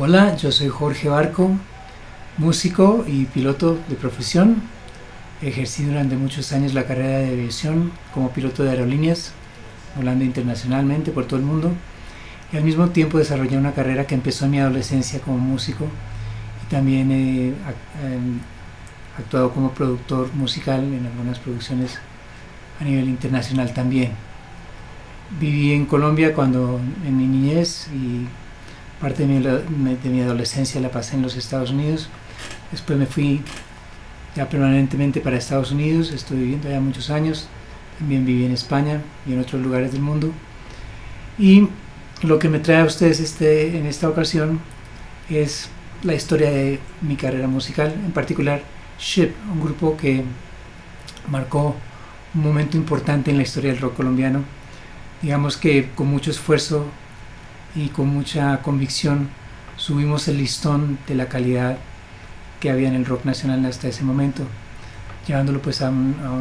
Hola, yo soy Jorge Barco, músico y piloto de profesión. Ejercí durante muchos años la carrera de aviación como piloto de aerolíneas, volando internacionalmente por todo el mundo, y al mismo tiempo desarrollé una carrera que empezó en mi adolescencia como músico, y también he actuado como productor musical en algunas producciones a nivel internacional también. Viví en Colombia en mi niñez, y parte de mi adolescencia la pasé en los Estados Unidos. Después me fui ya permanentemente para Estados Unidos, estuve viviendo allá muchos años. También viví en España y en otros lugares del mundo. Y lo que me trae a ustedes en esta ocasión es la historia de mi carrera musical, en particular SHIP, un grupo que marcó un momento importante en la historia del rock colombiano. Digamos que con mucho esfuerzo y con mucha convicción subimos el listón de la calidad que había en el rock nacional hasta ese momento, llevándolo pues a un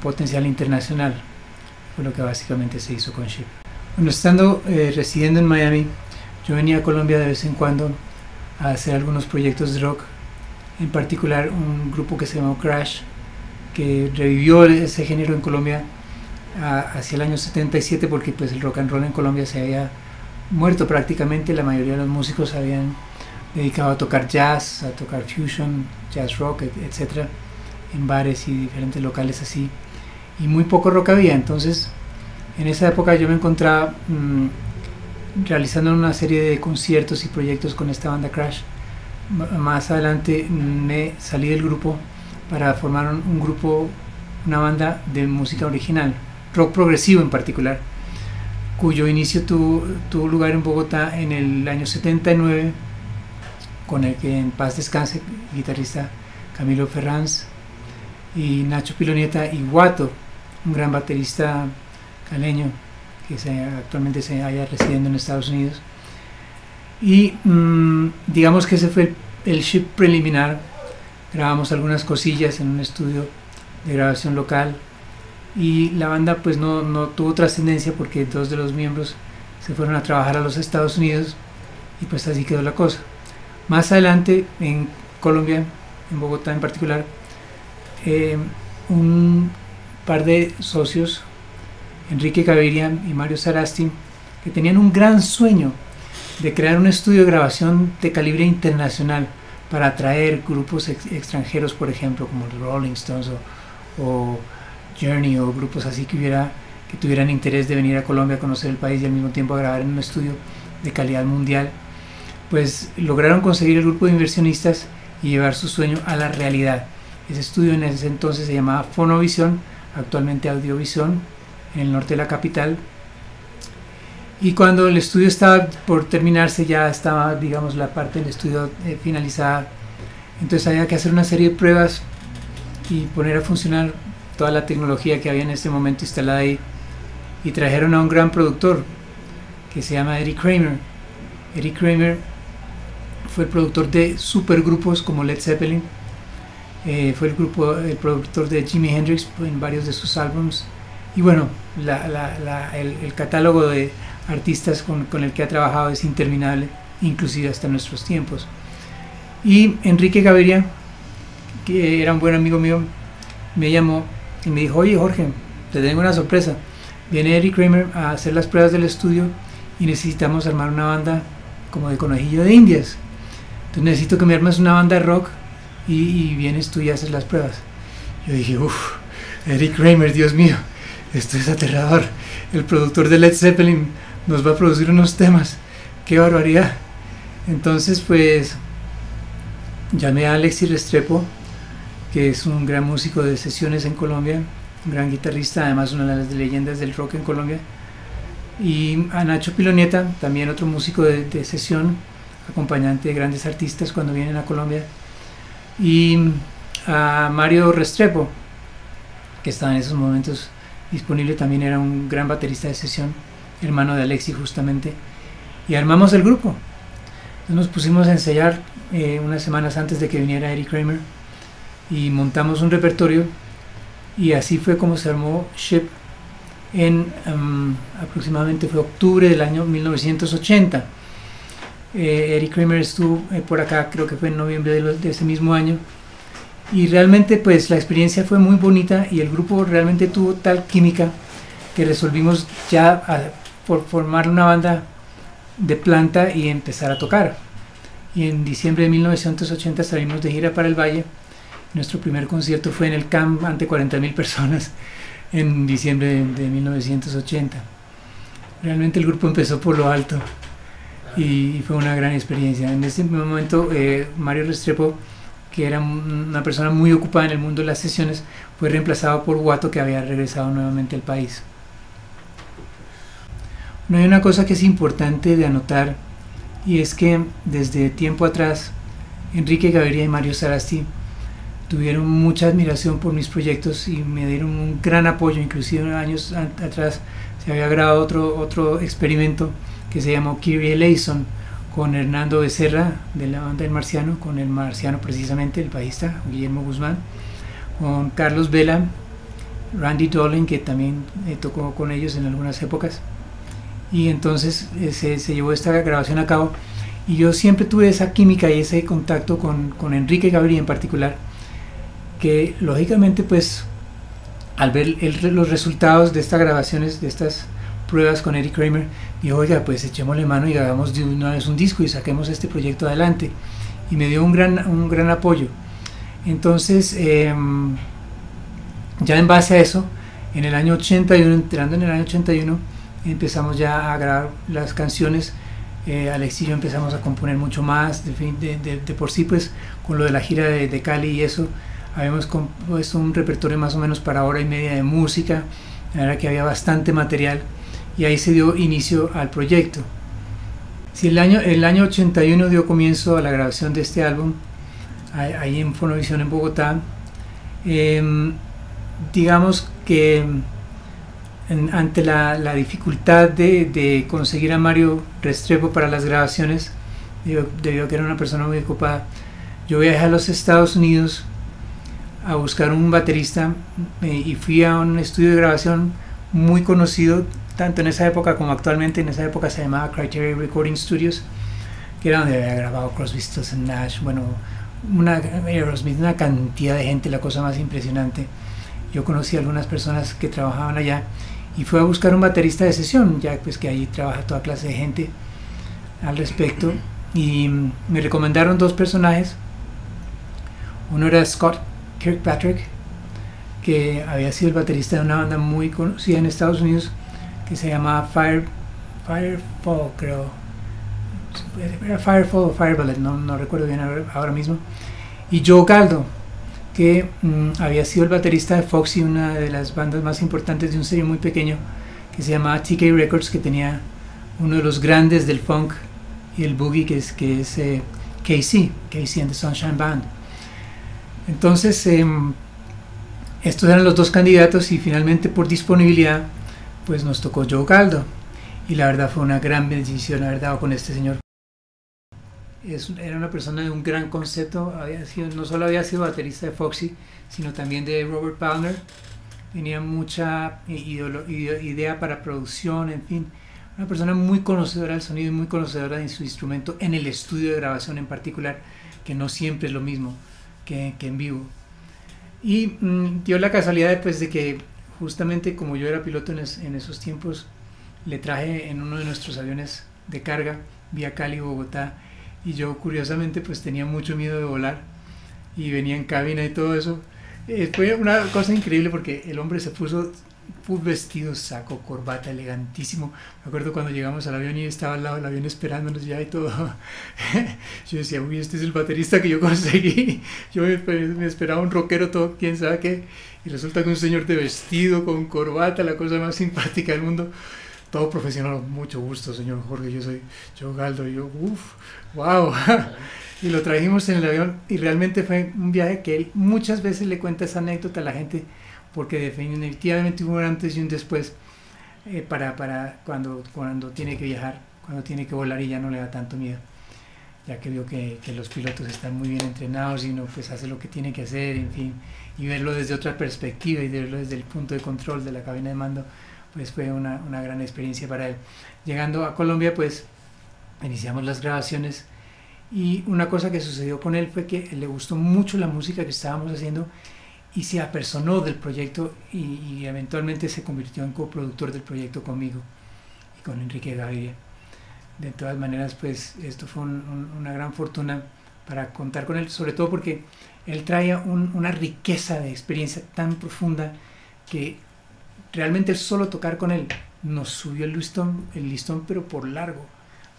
potencial internacional. Fue lo que básicamente se hizo con SHIP. Bueno, estando residiendo en Miami, yo venía a Colombia de vez en cuando a hacer algunos proyectos de rock, en particular un grupo que se llamó Crash, que revivió ese género en Colombia hacia el año 77, porque pues el rock and roll en Colombia se había muerto prácticamente. La mayoría de los músicos se habían dedicado a tocar jazz, a tocar fusion, jazz rock, etc., en bares y diferentes locales así, y muy poco rock había. Entonces en esa época yo me encontraba realizando una serie de conciertos y proyectos con esta banda Crash. Más adelante me salí del grupo para formar un grupo, una banda de música original, rock progresivo en particular, cuyo inicio tuvo lugar en Bogotá en el año 79, con el que en paz descanse el guitarrista Camilo Ferranz y Nacho Pilonieta, y Guato, un gran baterista caleño que actualmente se halla residiendo en Estados Unidos. Y digamos que ese fue el SHIP preliminar. Grabamos algunas cosillas en un estudio de grabación local, y la banda pues no tuvo trascendencia porque dos de los miembros se fueron a trabajar a los Estados Unidos, y pues así quedó la cosa. Más adelante en Colombia, en Bogotá en particular, un par de socios, Enrique Gaviria y Mario Sarasti, que tenían un gran sueño de crear un estudio de grabación de calibre internacional para atraer grupos extranjeros, por ejemplo, como los Rolling Stones o Journey, o grupos así que tuvieran interés de venir a Colombia a conocer el país y al mismo tiempo a grabar en un estudio de calidad mundial. Pues lograron conseguir el grupo de inversionistas y llevar su sueño a la realidad. Ese estudio en ese entonces se llamaba Fonovisión, actualmente Audiovisión, en el norte de la capital. Y cuando el estudio estaba por terminarse, ya estaba, digamos, la parte del estudio finalizada, entonces había que hacer una serie de pruebas y poner a funcionar toda la tecnología que había en ese momento instalada ahí, y trajeron a un gran productor que se llama Eddie Kramer. Eddie Kramer fue el productor de supergrupos como Led Zeppelin, fue el productor de Jimi Hendrix en varios de sus álbums, y bueno, el catálogo de artistas con el que ha trabajado es interminable, inclusive hasta nuestros tiempos. Y Enrique Gaviria, que era un buen amigo mío, me llamó y me dijo: oye Jorge, te tengo una sorpresa, viene Eddie Kramer a hacer las pruebas del estudio y necesitamos armar una banda como de conejillo de indias, entonces necesito que me armes una banda de rock y vienes tú y haces las pruebas. Yo dije: uff, Eddie Kramer, Dios mío, esto es aterrador, el productor de Led Zeppelin nos va a producir unos temas, qué barbaridad. Entonces pues llamé a Alexis Restrepo, que es un gran músico de sesiones en Colombia, un gran guitarrista, además una de las leyendas del rock en Colombia, y a Nacho Pilonieta, también otro músico de sesión, acompañante de grandes artistas cuando vienen a Colombia, y a Mario Restrepo, que estaba en esos momentos disponible, también era un gran baterista de sesión, hermano de Alexis justamente, y armamos el grupo. Entonces nos pusimos a ensayar unas semanas antes de que viniera Eddie Kramer, y montamos un repertorio, y así fue como se armó SHIP en aproximadamente fue octubre del año 1980. Eric Kramer estuvo por acá, creo que fue en noviembre de ese mismo año, y realmente pues la experiencia fue muy bonita y el grupo realmente tuvo tal química que resolvimos ya por formar una banda de planta y empezar a tocar. Y en diciembre de 1980 salimos de gira para el Valle. Nuestro primer concierto fue en el camp ante 40.000 personas en diciembre de 1980. Realmente el grupo empezó por lo alto y fue una gran experiencia. En ese momento Mario Restrepo, que era una persona muy ocupada en el mundo de las sesiones, fue reemplazado por Guato, que había regresado nuevamente al país. No hay una cosa que es importante de anotar, y es que desde tiempo atrás Enrique Gaviria y Mario Sarasti tuvieron mucha admiración por mis proyectos y me dieron un gran apoyo. Inclusive años atrás se había grabado otro experimento que se llamó Kyrie Eleison, con Hernando Becerra de la banda del Marciano, con el Marciano precisamente, el bajista Guillermo Guzmán, con Carlos Vela, Randy Dolan, que también tocó con ellos en algunas épocas. Y entonces se llevó esta grabación a cabo, y yo siempre tuve esa química y ese contacto con Enrique Gaviria en particular, que lógicamente pues al ver los resultados de estas grabaciones, de estas pruebas con Eric Kramer, dijo: oiga, pues echémosle mano y hagamos de una vez un disco y saquemos este proyecto adelante, y me dio un gran apoyo. Entonces ya en base a eso, en el año 81, entrando en el año 81, empezamos ya a grabar las canciones. Alex y yo empezamos a componer mucho más. De por sí, pues con lo de la gira de Cali y eso, habíamos compuesto un repertorio más o menos para hora y media de música. La verdad que había bastante material, y ahí se dio inicio al proyecto. Si el año 81 dio comienzo a la grabación de este álbum, ahí en Fonovisión en Bogotá. Digamos que ante la dificultad de conseguir a Mario Restrepo para las grabaciones, debido a que era una persona muy ocupada, yo viajé a los Estados Unidos a buscar un baterista, y fui a un estudio de grabación muy conocido tanto en esa época como actualmente. En esa época se llamaba Criteria Recording Studios, que era donde había grabado Crosby, Stills and Nash, bueno, Aerosmith, una cantidad de gente, la cosa más impresionante. Yo conocí a algunas personas que trabajaban allá, y fui a buscar un baterista de sesión, ya pues que allí trabaja toda clase de gente al respecto, y me recomendaron dos personajes. Uno era Scott Kirkpatrick, que había sido el baterista de una banda muy conocida en Estados Unidos que se llamaba Firefall, creo. Era Firefall o Fireballet, no recuerdo bien ahora mismo. Y Joe Galdo, que había sido el baterista de Foxy, una de las bandas más importantes de un sello muy pequeño que se llamaba TK Records, que tenía uno de los grandes del funk y el boogie, que es Casey and the Sunshine Band. Entonces estos eran los dos candidatos, y finalmente por disponibilidad pues nos tocó Joe Galdo, y la verdad fue una gran bendición haber dado con este señor. Era una persona de un gran concepto. No solo había sido baterista de Foxy, sino también de Robert Palmer. Tenía mucha idea para producción, en fin, una persona muy conocedora del sonido y muy conocedora de su instrumento en el estudio de grabación en particular, que no siempre es lo mismo que en vivo. Y dio la casualidad pues de que justamente como yo era piloto en esos tiempos, le traje en uno de nuestros aviones de carga vía Cali-Bogotá, y yo curiosamente pues tenía mucho miedo de volar, y venía en cabina y todo eso. Fue una cosa increíble porque el hombre se puso full vestido, saco, corbata, elegantísimo. Me acuerdo cuando llegamos al avión y estaba al lado del avión esperándonos ya y todo. Yo decía: uy, este es el baterista que yo conseguí. Yo me esperaba un rockero todo, quién sabe qué, y resulta que un señor de vestido, con corbata, la cosa más simpática del mundo. Todo profesional. Mucho gusto, señor Jorge, yo soy Joe Galdo. Y yo, wow. Y lo trajimos en el avión, y realmente fue un viaje que él muchas veces le cuenta esa anécdota a la gente, porque definitivamente hubo un antes y un después para cuando tiene que viajar, cuando tiene que volar, y ya no le da tanto miedo, ya que vio que los pilotos están muy bien entrenados y uno pues hace lo que tiene que hacer, en fin, y verlo desde otra perspectiva y verlo desde el punto de control de la cabina de mando, pues fue una gran experiencia para él. Llegando a Colombia, pues iniciamos las grabaciones y una cosa que sucedió con él fue que le gustó mucho la música que estábamos haciendo y se apersonó del proyecto y eventualmente se convirtió en coproductor del proyecto conmigo y con Enrique Gaviria. De todas maneras, pues esto fue una gran fortuna para contar con él, sobre todo porque él traía una riqueza de experiencia tan profunda que realmente el solo tocar con él nos subió el listón pero por largo.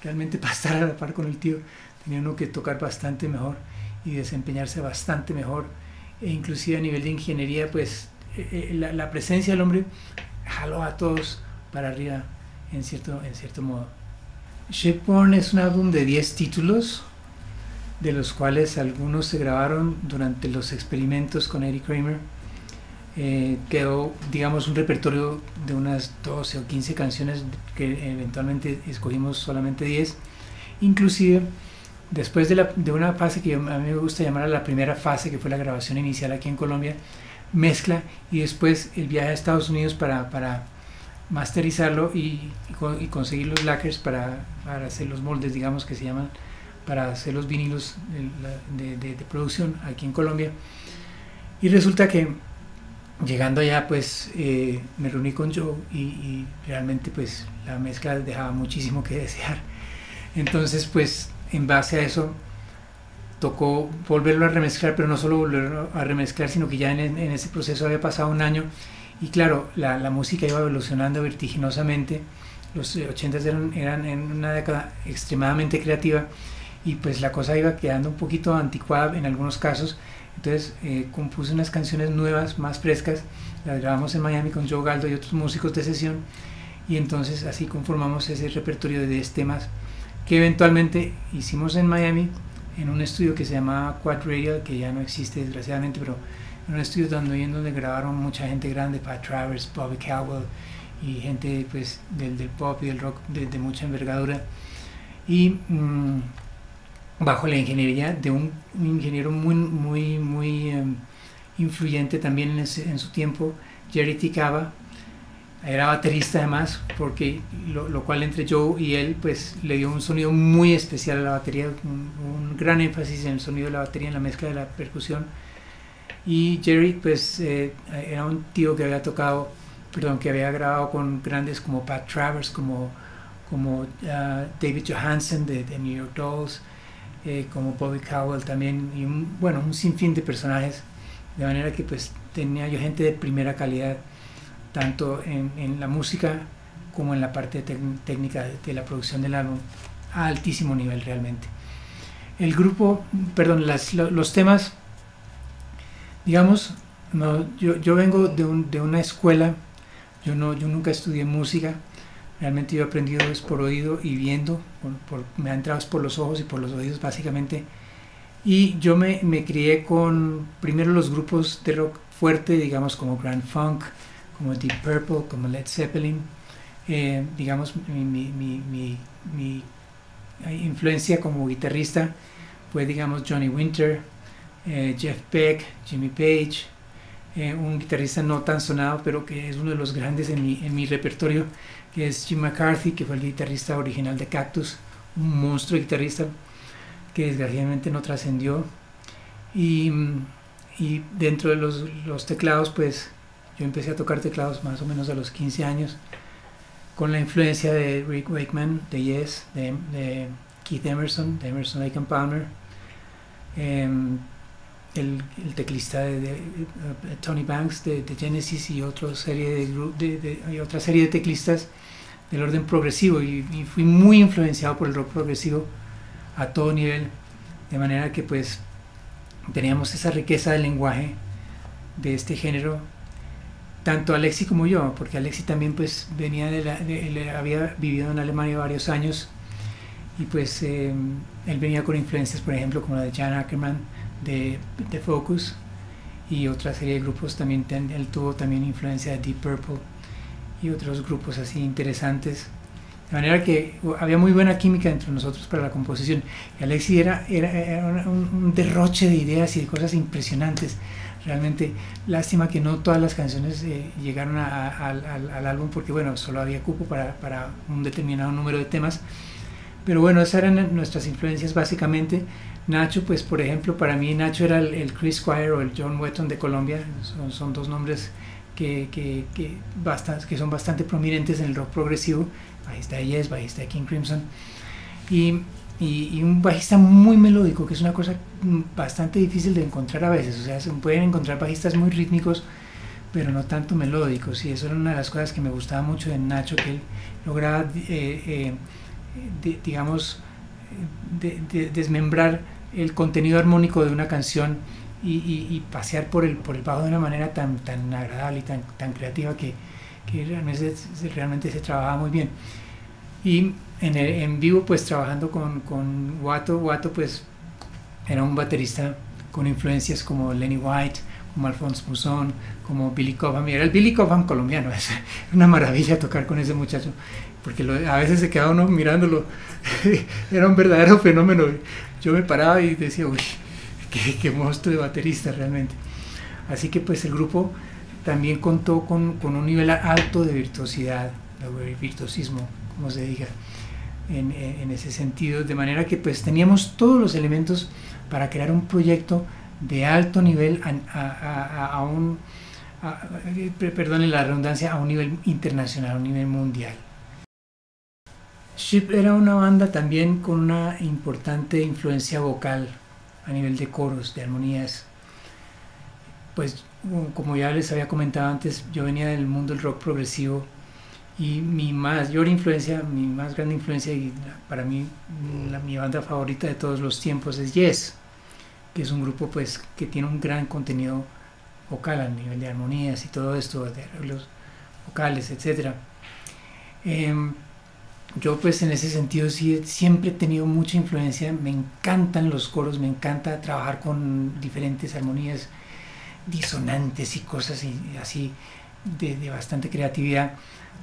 Realmente para estar a la par con el tío tenía uno que tocar bastante mejor y desempeñarse bastante mejor, e inclusive a nivel de ingeniería, pues la presencia del hombre jaló a todos para arriba en cierto modo. Shipborn es un álbum de 10 títulos, de los cuales algunos se grabaron durante los experimentos con Eddie Kramer. Quedó, digamos, un repertorio de unas 12 o 15 canciones que eventualmente escogimos solamente 10. Inclusive, después de una fase que a mí me gusta llamar la primera fase, que fue la grabación inicial aquí en Colombia, mezcla y después el viaje a Estados Unidos para masterizarlo y conseguir los lacquers para hacer los moldes, digamos, que se llaman, para hacer los vinilos de producción aquí en Colombia. Y resulta que llegando allá, pues me reuní con Joe y realmente pues la mezcla dejaba muchísimo que desear. Entonces, pues en base a eso tocó volverlo a remezclar, pero no solo volverlo a remezclar, sino que ya en ese proceso había pasado un año y claro, la música iba evolucionando vertiginosamente. Los 80s eran en una década extremadamente creativa y pues la cosa iba quedando un poquito anticuada en algunos casos. Entonces compuse unas canciones nuevas, más frescas, las grabamos en Miami con Joe Galdo y otros músicos de sesión, y entonces así conformamos ese repertorio de 10 temas que eventualmente hicimos en Miami en un estudio que se llamaba Quad Radio, que ya no existe desgraciadamente, pero en un estudio donde grabaron mucha gente grande, Pat Travers, Bobby Caldwell y gente pues del pop y del rock de mucha envergadura, y bajo la ingeniería de un ingeniero muy influyente también en su tiempo, Jerry Ticaba. Era baterista además, porque lo cual entre Joe y él pues le dio un sonido muy especial a la batería, un gran énfasis en el sonido de la batería, en la mezcla de la percusión. Y Jerry pues era un tío que había grabado con grandes como Pat Travers, como David Johansen de New York Dolls, como Bobby Caldwell también, y un sinfín de personajes, de manera que pues tenía yo gente de primera calidad, tanto en la música como en la parte técnica de la producción del álbum, a altísimo nivel realmente. El grupo, perdón, los temas, digamos, no, yo vengo de una escuela, yo nunca estudié música. Realmente yo he aprendido es por oído y viendo, me ha entrado por los ojos y por los oídos básicamente. Y yo me crié con primero los grupos de rock fuerte, digamos como Grand Funk, como Deep Purple, como Led Zeppelin. Digamos mi influencia como guitarrista fue, digamos, Johnny Winter, Jeff Beck, Jimmy Page, un guitarrista no tan sonado pero que es uno de los grandes en mi repertorio, que es Jim McCarthy, que fue el guitarrista original de Cactus, un monstruo guitarrista que desgraciadamente no trascendió. Y dentro de los teclados, pues yo empecé a tocar teclados más o menos a los 15 años, con la influencia de Rick Wakeman, de Yes, de Keith Emerson, de Emerson, Lake and Palmer, el teclista de Tony Banks de Genesis y otra serie de teclistas del orden progresivo, y fui muy influenciado por el rock progresivo a todo nivel, de manera que pues teníamos esa riqueza del lenguaje de este género, tanto Alexi como yo, porque Alexi también pues venía había vivido en Alemania varios años, y pues él venía con influencias, por ejemplo, como la de Jan Ackerman de Focus y otra serie de grupos. También él tuvo también influencia de Deep Purple y otros grupos así interesantes, de manera que había muy buena química entre nosotros para la composición. Y Alexi era un derroche de ideas y de cosas impresionantes. Realmente lástima que no todas las canciones llegaron al álbum, porque bueno, solo había cupo para un determinado número de temas, Pero bueno, esas eran nuestras influencias básicamente. Nacho, pues por ejemplo, para mí Nacho era el Chris Squire o el John Wetton de Colombia. Son dos nombres que son bastante prominentes en el rock progresivo. Bajista de Yes, bajista de King Crimson. Y un bajista muy melódico, que es una cosa bastante difícil de encontrar a veces. O sea, se pueden encontrar bajistas muy rítmicos, pero no tanto melódicos. Y eso era una de las cosas que me gustaba mucho de Nacho, que él lograba, digamos, desmembrar el contenido armónico de una canción y pasear por el bajo de una manera tan agradable y tan creativa que realmente se trabajaba muy bien. Y en vivo, pues trabajando con Watto pues era un baterista con influencias como Lenny White, como Alphonse Mouzon, como Billy Cobham. Y era el Billy Cobham colombiano. Es una maravilla tocar con ese muchacho, porque a veces se quedaba uno mirándolo. Era un verdadero fenómeno. Yo me paraba y decía, uy, qué monstruo de baterista realmente. Así que pues el grupo también contó con un nivel alto de virtuosidad, de virtuosismo, como se diga, en ese sentido, de manera que pues teníamos todos los elementos para crear un proyecto de alto nivel perdone la redundancia, a un nivel internacional, a un nivel mundial. Ship era una banda también con una importante influencia vocal a nivel de coros, de armonías. Pues como ya les había comentado antes, yo venía del mundo del rock progresivo y mi más grande influencia, y para mí mi banda favorita de todos los tiempos es Yes, que es un grupo pues que tiene un gran contenido vocal a nivel de armonías y todo esto, de arreglos vocales, etc. Yo pues en ese sentido sí siempre he tenido mucha influencia. Me encantan los coros, me encanta trabajar con diferentes armonías disonantes y cosas así de bastante creatividad.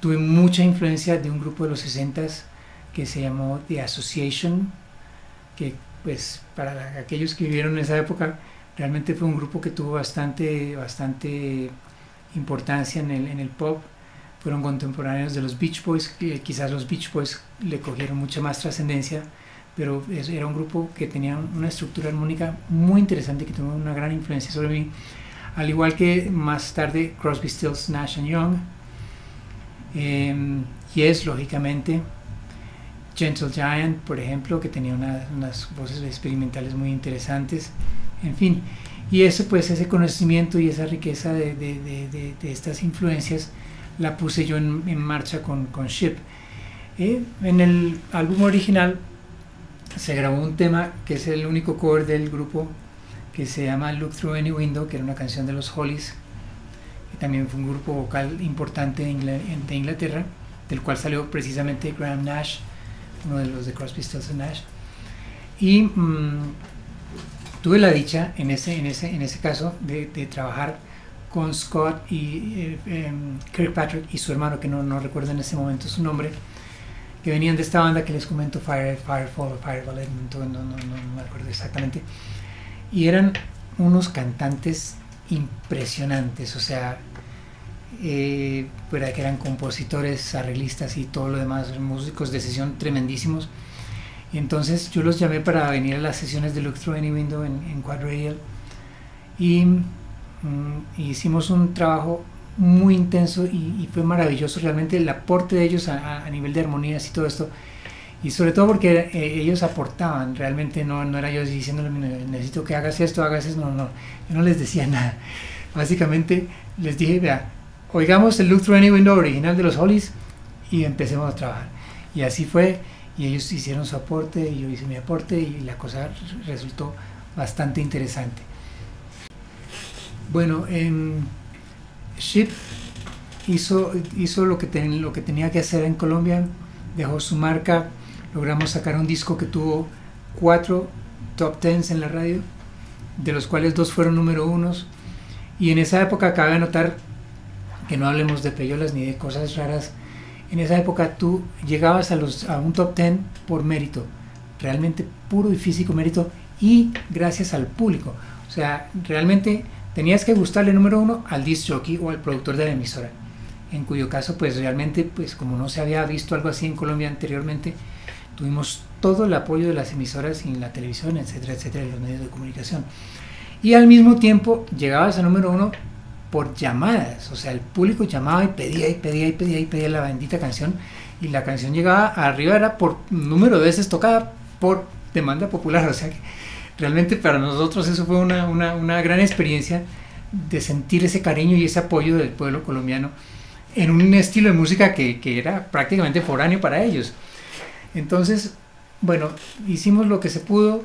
Tuve mucha influencia de un grupo de los 60s que se llamó The Association, que pues para aquellos que vivieron en esa época realmente fue un grupo que tuvo bastante importancia en el pop. Fueron contemporáneos de los Beach Boys, que quizás los Beach Boys le cogieron mucha más trascendencia, pero era un grupo que tenía una estructura armónica muy interesante, que tuvo una gran influencia sobre mí, al igual que más tarde Crosby, Stills, Nash Young, Yes, lógicamente, Gentle Giant, por ejemplo, que tenía unas voces experimentales muy interesantes, en fin. Y ese conocimiento y esa riqueza de estas influencias la puse yo en marcha con Ship. En el álbum original se grabó un tema que es el único cover del grupo, que se llama Look Through Any Window, que era una canción de los Hollies, que también fue un grupo vocal importante de Inglaterra, del cual salió precisamente Graham Nash, uno de los de Crosby, Stills Nash. Y tuve la dicha en ese caso de trabajar con Scott y Kirkpatrick y su hermano, que no recuerdo en ese momento su nombre, que venían de esta banda que les comento, Firefall o Fireball, no me acuerdo exactamente, y eran unos cantantes impresionantes. O sea, fuera que eran compositores, arreglistas y todo lo demás, músicos de sesión tremendísimos. Y entonces yo los llamé para venir a las sesiones de Look Through Any Window en Quad Radial, y hicimos un trabajo muy intenso y fue maravilloso realmente el aporte de ellos a nivel de armonías y todo esto, y sobre todo porque ellos aportaban realmente. No era yo diciéndole necesito que hagas esto, no, yo no les decía nada. Básicamente les dije, vea, oigamos el Look Through Any Window original de los Hollies y empecemos a trabajar. Y así fue, y ellos hicieron su aporte y yo hice mi aporte, y la cosa resultó bastante interesante. Bueno, Ship hizo lo que tenía que hacer en Colombia, dejó su marca. Logramos sacar un disco que tuvo 4 top 10s en la radio, de los cuales 2 fueron número 1. Y en esa época cabe anotar que no hablemos de peyolas ni de cosas raras. En esa época tú llegabas a un top 10 por mérito, realmente puro y físico mérito, y gracias al público. O sea, realmente tenías que gustarle número 1 al disc jockey o al productor de la emisora, en cuyo caso pues realmente, pues como no se había visto algo así en Colombia anteriormente, tuvimos todo el apoyo de las emisoras y la televisión, etcétera, etcétera, de los medios de comunicación. Y al mismo tiempo llegabas a número uno por llamadas, o sea, el público llamaba y pedía y pedía y pedía y pedía la bendita canción, y la canción llegaba arriba, era por número de veces tocada por demanda popular, o sea que realmente para nosotros eso fue una gran experiencia de sentir ese cariño y ese apoyo del pueblo colombiano en un estilo de música que era prácticamente foráneo para ellos. Entonces, bueno, hicimos lo que se pudo,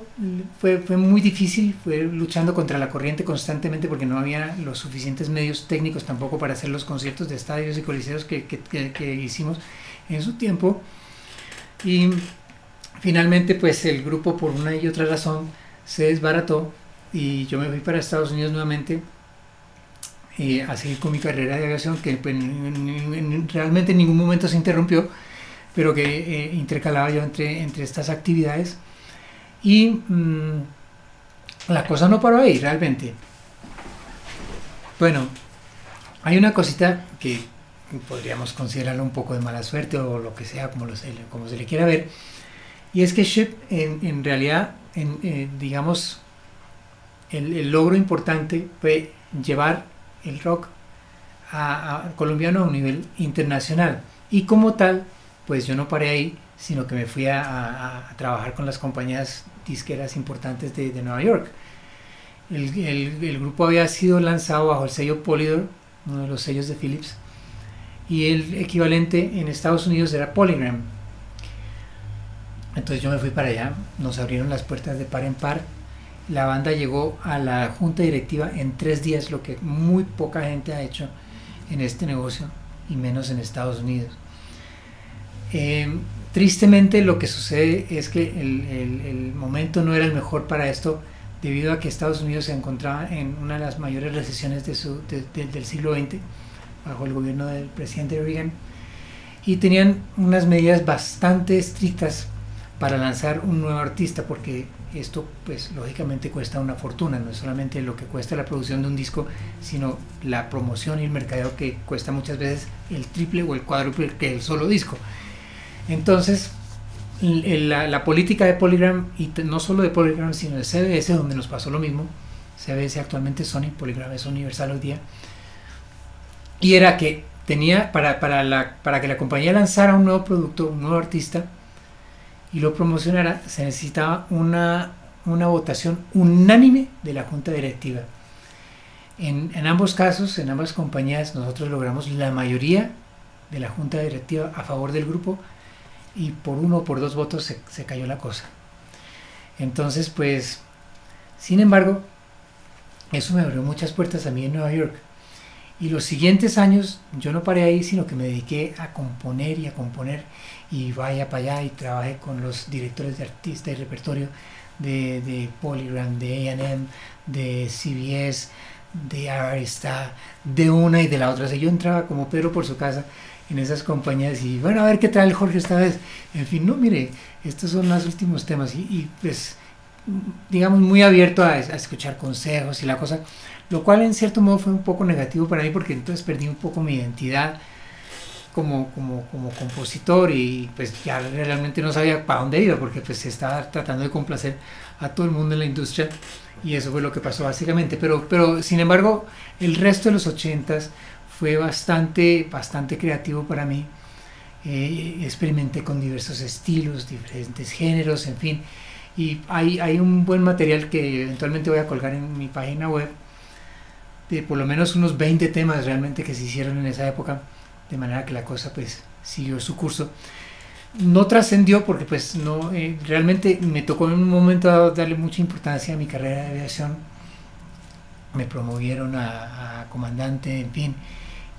fue muy difícil, fue luchando contra la corriente constantemente porque no había los suficientes medios técnicos tampoco para hacer los conciertos de estadios y coliseos que hicimos en su tiempo. Y finalmente pues el grupo por una y otra razón se desbarató y yo me fui para Estados Unidos nuevamente a seguir con mi carrera de aviación, que pues, realmente en ningún momento se interrumpió, pero que intercalaba yo entre estas actividades. Y la cosa no paró ahí realmente. Bueno, hay una cosita que podríamos considerarlo un poco de mala suerte o lo que sea, como se le quiera ver, y es que SHIP en realidad, digamos, el logro importante fue llevar el rock colombiano a un nivel internacional, y como tal pues yo no paré ahí, sino que me fui a trabajar con las compañías disqueras importantes de Nueva York. El grupo había sido lanzado bajo el sello Polydor, uno de los sellos de Philips, y el equivalente en Estados Unidos era Polygram. Entonces yo me fui para allá, nos abrieron las puertas de par en par, la banda llegó a la junta directiva en 3 días, lo que muy poca gente ha hecho en este negocio, y menos en Estados Unidos. Tristemente lo que sucede es que el momento no era el mejor para esto, debido a que Estados Unidos se encontraba en una de las mayores recesiones del siglo XX, bajo el gobierno del presidente Reagan, y tenían unas medidas bastante estrictas para lanzar un nuevo artista, porque esto pues lógicamente cuesta una fortuna, no es solamente lo que cuesta la producción de un disco, sino la promoción y el mercadeo, que cuesta muchas veces el triple o el cuádruple que el solo disco. Entonces la política de Polygram, y no solo de Polygram sino de CBS, donde nos pasó lo mismo, CBS actualmente es Sony, Polygram es Universal hoy día, y era que tenía para que la compañía lanzara un nuevo producto, un nuevo artista y lo promocionara, se necesitaba una votación unánime de la junta directiva. En ambos casos, en ambas compañías, nosotros logramos la mayoría de la junta directiva a favor del grupo, y por 1 o por 2 votos se cayó la cosa. Entonces pues, sin embargo, eso me abrió muchas puertas a mí en Nueva York, y los siguientes años yo no paré ahí, sino que me dediqué a componer y a componer, y vaya para allá y trabajé con los directores de artista y repertorio de Polygram, de A&M, de CBS, de Arista, de una y de la otra. O sea, yo entraba como Pedro por su casa en esas compañías y bueno, a ver qué trae el Jorge esta vez. En fin, no, mire, estos son los últimos temas, y pues digamos muy abierto a escuchar consejos y la cosa, lo cual en cierto modo fue un poco negativo para mí, porque entonces perdí un poco mi identidad como compositor, y pues ya realmente no sabía para dónde iba, porque pues estaba tratando de complacer a todo el mundo en la industria, y eso fue lo que pasó básicamente. Pero sin embargo, el resto de los 80s fue bastante creativo para mí. Experimenté con diversos estilos, diferentes géneros, en fin, y hay un buen material que eventualmente voy a colgar en mi página web, de por lo menos unos 20 temas realmente que se hicieron en esa época, de manera que la cosa pues siguió su curso. No trascendió porque pues no, realmente me tocó en un momento dado darle mucha importancia a mi carrera de aviación, me promovieron a comandante, en fin,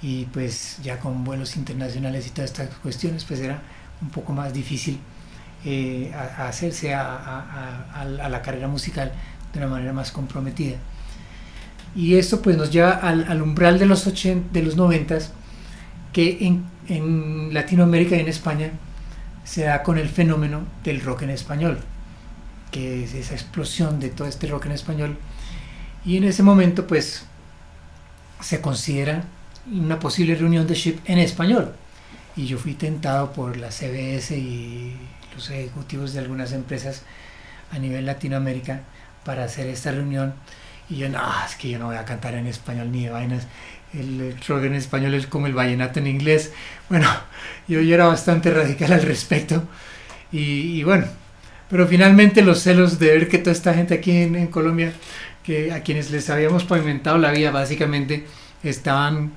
y pues ya con vuelos internacionales y todas estas cuestiones pues era un poco más difícil hacerse a la carrera musical de una manera más comprometida. Y esto pues nos lleva al umbral de los 90s, que en Latinoamérica y en España se da con el fenómeno del rock en español, que es esa explosión de todo este rock en español, y en ese momento pues se considera una posible reunión de SHIP en español, y yo fui tentado por la CBS y los ejecutivos de algunas empresas a nivel Latinoamérica para hacer esta reunión. Y yo, no, es que yo no voy a cantar en español ni de vainas. El rock en español es como el vallenato en inglés. Bueno, yo era bastante radical al respecto. Y bueno, pero finalmente los celos de ver que toda esta gente aquí en Colombia, que a quienes les habíamos pavimentado la vida, básicamente estaban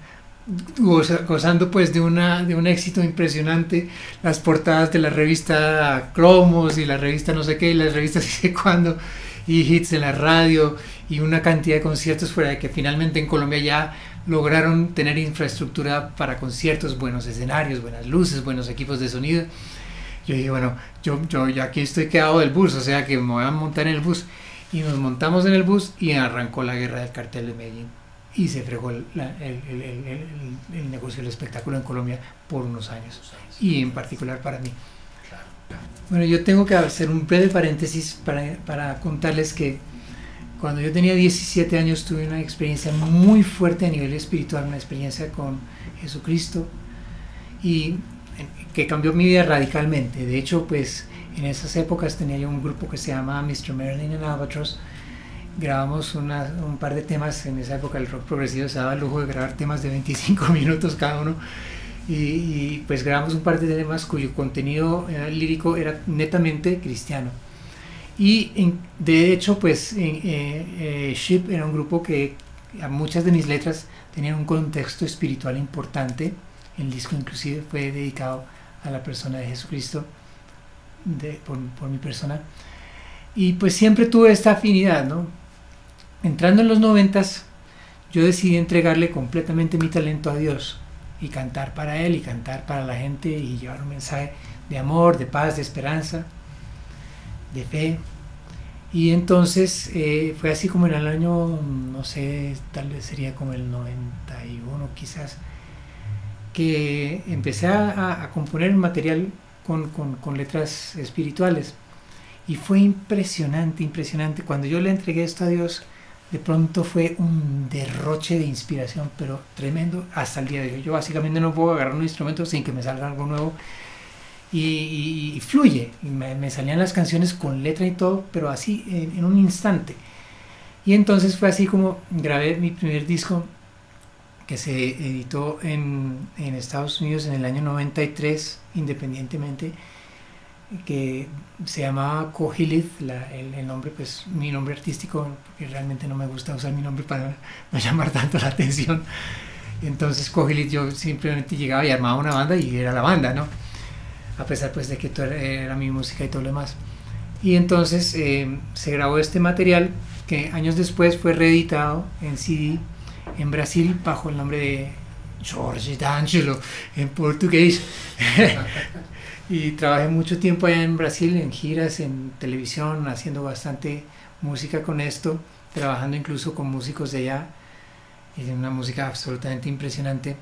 gozando pues de un éxito impresionante. Las portadas de la revista Cromos y la revista no sé qué, y las revistas no sé cuándo, y hits en la radio, y una cantidad de conciertos, fuera de que finalmente en Colombia ya lograron tener infraestructura para conciertos, buenos escenarios, buenas luces, buenos equipos de sonido. Yo dije, bueno, yo ya aquí estoy quedado del bus, o sea que me voy a montar en el bus. Y nos montamos en el bus y arrancó la guerra del cartel de Medellín. Y se fregó el negocio del espectáculo en Colombia por unos años. Y en particular para mí. Bueno, yo tengo que hacer un breve paréntesis para contarles que cuando yo tenía 17 años tuve una experiencia muy fuerte a nivel espiritual, una experiencia con Jesucristo, y que cambió mi vida radicalmente. De hecho, pues en esas épocas tenía yo un grupo que se llamaba Mr. Merlin and Albatross. Grabamos un par de temas. En esa época el rock progresivo se daba el lujo de grabar temas de 25 minutos cada uno, y pues grabamos un par de temas cuyo contenido lírico era netamente cristiano. Y de hecho pues Ship era un grupo que a muchas de mis letras tenían un contexto espiritual importante. El disco inclusive fue dedicado a la persona de Jesucristo, por mi persona, y pues siempre tuve esta afinidad, ¿no? Entrando en los 90s, yo decidí entregarle completamente mi talento a Dios y cantar para Él y cantar para la gente y llevar un mensaje de amor, de paz, de esperanza, de fe. Y entonces fue así como en el año, no sé, tal vez sería como el 91 quizás, que empecé a componer material con letras espirituales. Y fue impresionante, impresionante. Cuando yo le entregué esto a Dios, de pronto fue un derroche de inspiración, pero tremendo hasta el día de hoy. Yo básicamente no puedo agarrar un instrumento sin que me salga algo nuevo. Y fluye. Y me salían las canciones con letra y todo, pero así en un instante. Y entonces fue así como grabé mi primer disco, que se editó en Estados Unidos en el año 93, independientemente, que se llamaba Kohilith, el nombre, pues mi nombre artístico, porque realmente no me gusta usar mi nombre para no llamar tanto la atención. Entonces Kohilith, yo simplemente llegaba y armaba una banda y era la banda, ¿no? A pesar pues de que todo era mi música y todo lo demás. Y entonces se grabó este material que años después fue reeditado en CD en Brasil bajo el nombre de Jorge D'Angelo en portugués. Y trabajé mucho tiempo allá en Brasil, en giras, en televisión, haciendo bastante música con esto, trabajando incluso con músicos de allá, y una música absolutamente impresionante.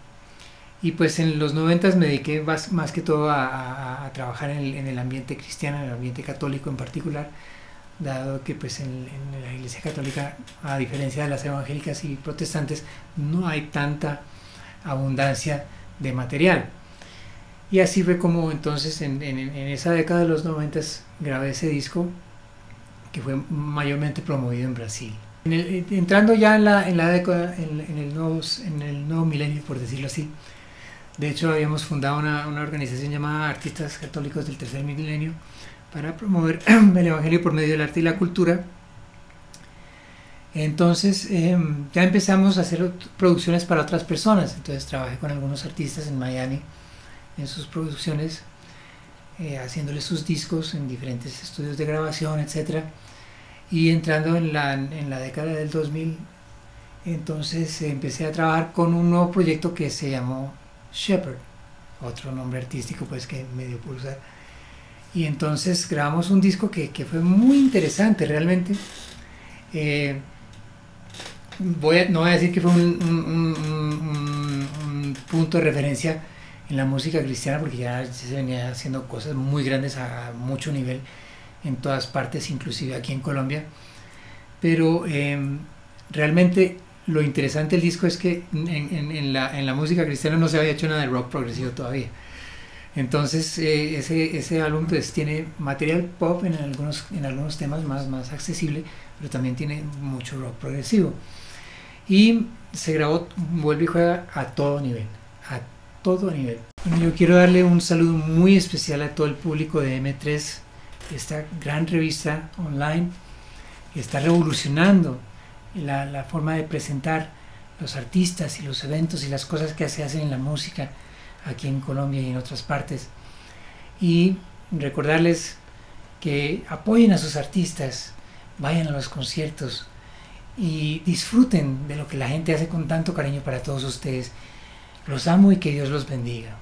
Y pues en los 90s me dediqué más que todo a trabajar en el ambiente cristiano, en el ambiente católico en particular, dado que pues en la Iglesia Católica, a diferencia de las evangélicas y protestantes, no hay tanta abundancia de material. Y así fue como entonces en esa década de los 90 grabé ese disco, que fue mayormente promovido en Brasil. Entrando ya en la década, en el nuevo milenio, por decirlo así, de hecho habíamos fundado una organización llamada Artistas Católicos del Tercer Milenio para promover el Evangelio por medio del arte y la cultura. Entonces ya empezamos a hacer producciones para otras personas. Entonces trabajé con algunos artistas en Miami en sus producciones, haciéndoles sus discos en diferentes estudios de grabación, etc. Y entrando en la década del 2000, entonces empecé a trabajar con un nuevo proyecto que se llamó Shepherd, otro nombre artístico pues que me dio por usar. Y entonces grabamos un disco que fue muy interesante realmente. No voy a decir que fue un punto de referencia en la música cristiana, porque ya se venía haciendo cosas muy grandes a mucho nivel en todas partes, inclusive aquí en Colombia. Pero realmente lo interesante del disco es que en la música cristiana no se había hecho nada de rock progresivo todavía. Entonces ese álbum pues tiene material pop en algunos temas más accesible, pero también tiene mucho rock progresivo. Y se grabó Vuelve y Juega a todo nivel, a todo nivel. Bueno, yo quiero darle un saludo muy especial a todo el público de M3, esta gran revista online que está revolucionando la forma de presentar los artistas y los eventos y las cosas que se hacen en la música aquí en Colombia y en otras partes. Y recordarles que apoyen a sus artistas, vayan a los conciertos y disfruten de lo que la gente hace con tanto cariño para todos ustedes. Los amo y que Dios los bendiga.